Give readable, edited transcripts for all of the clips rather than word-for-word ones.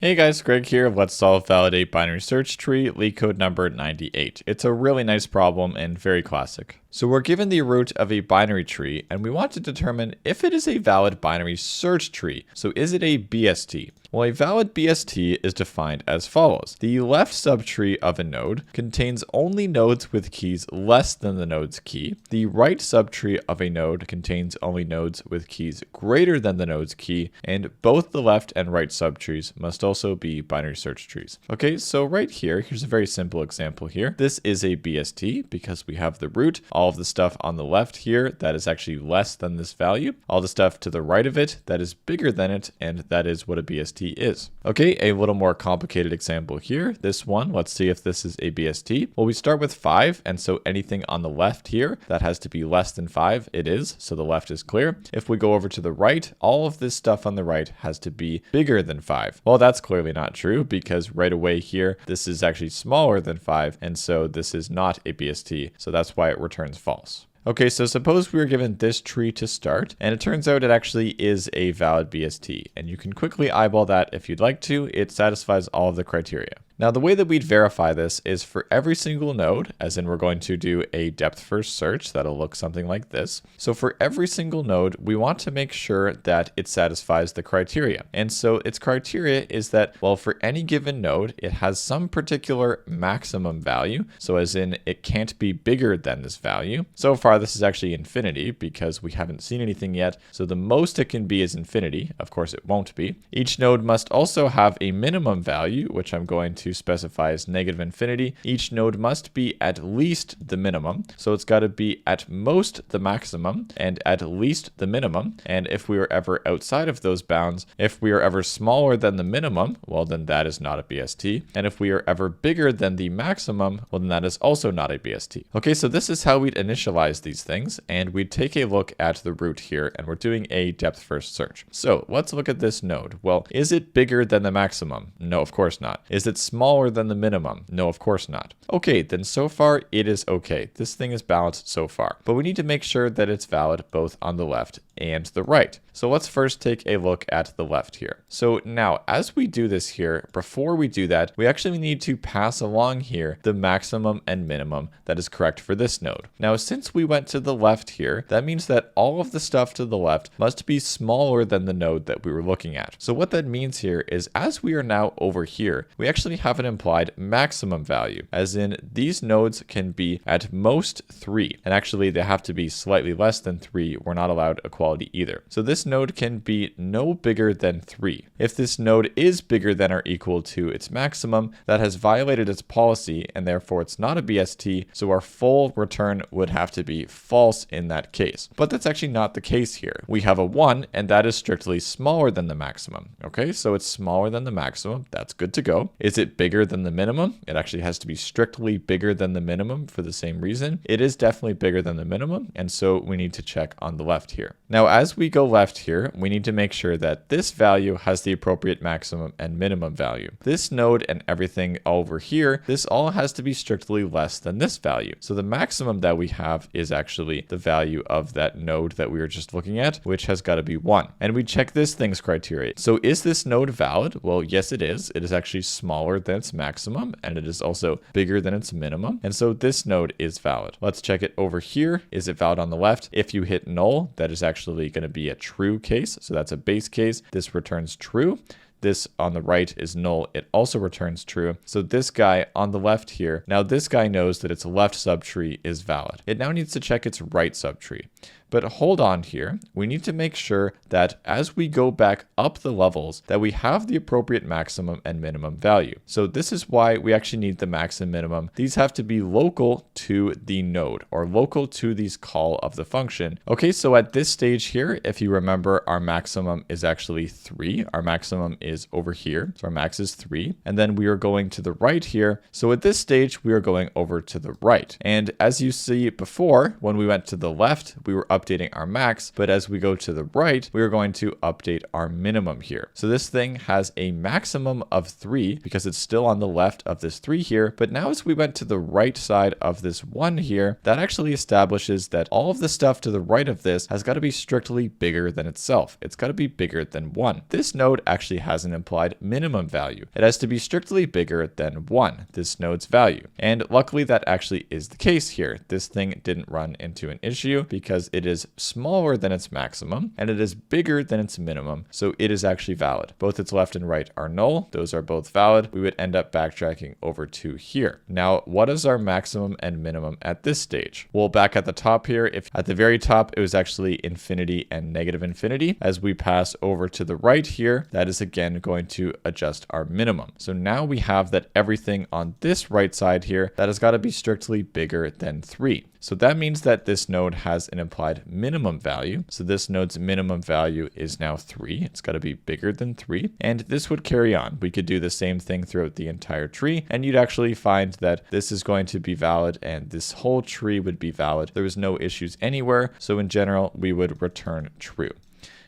Hey guys, Greg here of Let's Solve Validate Binary Search Tree, Leetcode number 98. It's a really nice problem and very classic. So we're given the root of a binary tree and we want to determine if it is a valid binary search tree. So is it a BST? Well, a valid BST is defined as follows. The left subtree of a node contains only nodes with keys less than the node's key. The right subtree of a node contains only nodes with keys greater than the node's key, and both the left and right subtrees must also be binary search trees. Okay, so right here, here's a very simple example here. This is a BST because we have the root, all of the stuff on the left here that is actually less than this value, all the stuff to the right of it that is bigger than it, and that is what a BST is. Okay, a little more complicated example here. This one, let's see if this is a BST. Well, we start with 5, and so anything on the left here that has to be less than 5, it is, so the left is clear. If we go over to the right, all of this stuff on the right has to be bigger than 5. Well, that's clearly not true because right away here, this is actually smaller than 5, and so this is not a BST, so that's why it returns false. Okay, so suppose we were given this tree to start, and it turns out it actually is a valid BST, and you can quickly eyeball that if you'd like to. It satisfies all of the criteria. Now, the way that we'd verify this is for every single node, as in we're going to do a depth first search that'll look something like this. So for every single node, we want to make sure that it satisfies the criteria. And so its criteria is that, well, for any given node, it has some particular maximum value. So as in it can't be bigger than this value. So far, this is actually infinity because we haven't seen anything yet. So the most it can be is infinity. Of course, it won't be. Each node must also have a minimum value, which I'm going to specify as negative infinity. Each node must be at least the minimum. So it's got to be at most the maximum and at least the minimum. And if we are ever outside of those bounds, if we are ever smaller than the minimum, well, then that is not a BST. And if we are ever bigger than the maximum, well, then that is also not a BST. Okay, so this is how we'd initialize these things. And we'd take a look at the root here, and we're doing a depth first search. So let's look at this node. Well, is it bigger than the maximum? No, of course not. Is it smaller than the minimum? No, of course not. Okay, then so far it is okay. This thing is balanced so far, but we need to make sure that it's valid both on the left and the right. So let's first take a look at the left here. So now as we do this here, before we do that, we actually need to pass along here the maximum and minimum that is correct for this node. Now, since we went to the left here, that means that all of the stuff to the left must be smaller than the node that we were looking at. So what that means here is as we are now over here, we actually have an implied maximum value, as in these nodes can be at most 3. And actually they have to be slightly less than 3. We're not allowed equality either. So this node can be no bigger than 3. If this node is bigger than or equal to its maximum, that has violated its policy and therefore it's not a BST. So our full return would have to be false in that case. But that's actually not the case here. We have a 1 and that is strictly smaller than the maximum. Okay, so it's smaller than the maximum. That's good to go. Is it bigger than the minimum? It actually has to be strictly bigger than the minimum for the same reason. It is definitely bigger than the minimum, and so we need to check on the left here. Now, as we go left here, we need to make sure that this value has the appropriate maximum and minimum value. This node and everything over here, this all has to be strictly less than this value. So the maximum that we have is actually the value of that node that we were just looking at, which has got to be 1. And we check this thing's criteria. So is this node valid? Well, yes, it is. It is actually smaller than its maximum, and it is also bigger than its minimum. And so this node is valid. Let's check it over here. Is it valid on the left? If you hit null, that is actually going to be a true case. So that's a base case. This returns true. This on the right is null. It also returns true. So this guy on the left here, now this guy knows that its left subtree is valid. It now needs to check its right subtree. But hold on here, we need to make sure that as we go back up the levels, that we have the appropriate maximum and minimum value. So this is why we actually need the max and minimum. These have to be local to the node or local to these call of the function. Okay, so at this stage here, if you remember, our maximum is actually 3. Our maximum is over here. So our max is 3. And then we are going to the right here. So at this stage, we are going over to the right. And as you see before, when we went to the left, we were up updating our max, but as we go to the right, we are going to update our minimum here. So this thing has a maximum of 3 because it's still on the left of this 3 here, but now as we went to the right side of this 1 here, that actually establishes that all of the stuff to the right of this has got to be strictly bigger than itself. It's got to be bigger than 1. This node actually has an implied minimum value. It has to be strictly bigger than 1, this node's value. And luckily that actually is the case here. This thing didn't run into an issue because it is smaller than its maximum and it is bigger than its minimum. So it is actually valid. Both its left and right are null. Those are both valid. We would end up backtracking over to here. Now, what is our maximum and minimum at this stage? Well, back at the top here, if at the very top, it was actually infinity and negative infinity. As we pass over to the right here, that is again going to adjust our minimum. So now we have that everything on this right side here, that has got to be strictly bigger than 3. So that means that this node has an implied minimum value. So this node's minimum value is now 3. It's got to be bigger than 3. And this would carry on. We could do the same thing throughout the entire tree. And you'd actually find that this is going to be valid and this whole tree would be valid. There was no issues anywhere. So in general, we would return true.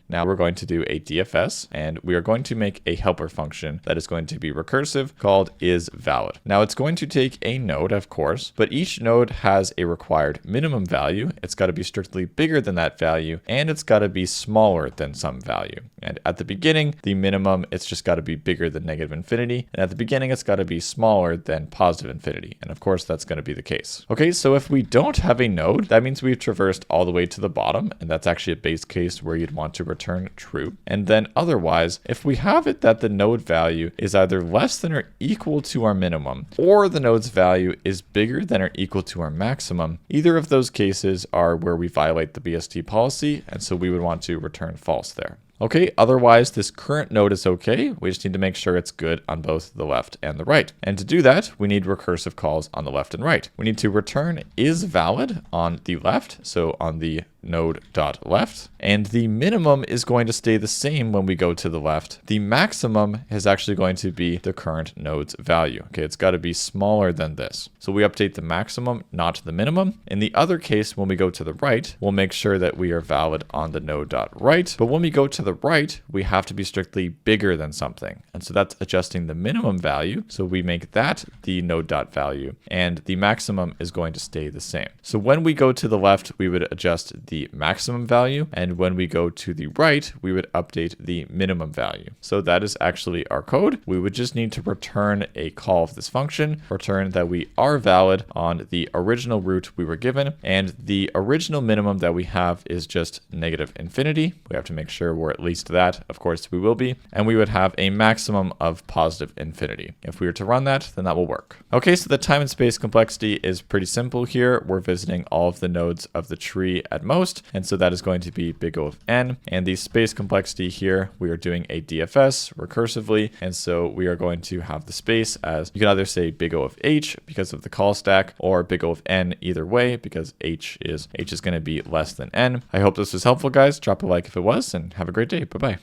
Now we're going to do a DFS and we are going to make a helper function that is going to be recursive called isValid. Now it's going to take a node, of course, but each node has a required minimum value. It's got to be strictly bigger than that value and it's got to be smaller than some value. And at the beginning, the minimum, it's just got to be bigger than negative infinity. And at the beginning, it's got to be smaller than positive infinity. And of course, that's going to be the case. Okay, so if we don't have a node, that means we've traversed all the way to the bottom. And that's actually a base case where you'd want to return true. And then otherwise, if we have it that the node value is either less than or equal to our minimum, or the node's value is bigger than or equal to our maximum, either of those cases are where we violate the BST policy. And so we would want to return false there. Okay, otherwise this current node is okay. We just need to make sure it's good on both the left and the right. And to do that, we need recursive calls on the left and right. We need to return isValid on the left, so on the node.left, and the minimum is going to stay the same when we go to the left. The maximum is actually going to be the current node's value. Okay, it's got to be smaller than this. So we update the maximum, not the minimum. In the other case, when we go to the right, we'll make sure that we are valid on the node.right. But when we go to the right, we have to be strictly bigger than something. And so that's adjusting the minimum value. So we make that the node.value, and the maximum is going to stay the same. So when we go to the left, we would adjust the maximum value. And when we go to the right, we would update the minimum value. So that is actually our code. We would just need to return a call of this function, return that we are valid on the original root we were given. And the original minimum that we have is just negative infinity. We have to make sure we're at least that. Of course we will be. And we would have a maximum of positive infinity. If we were to run that, then that will work. Okay, so the time and space complexity is pretty simple here. We're visiting all of the nodes of the tree at most. And so that is going to be big O of n. And the space complexity here, we are doing a DFS recursively. And so we are going to have the space as, you can either say big O of h because of the call stack, or big O of n either way, because h is going to be less than n. I hope this was helpful, guys. Drop a like if it was, and have a great day. Bye-bye.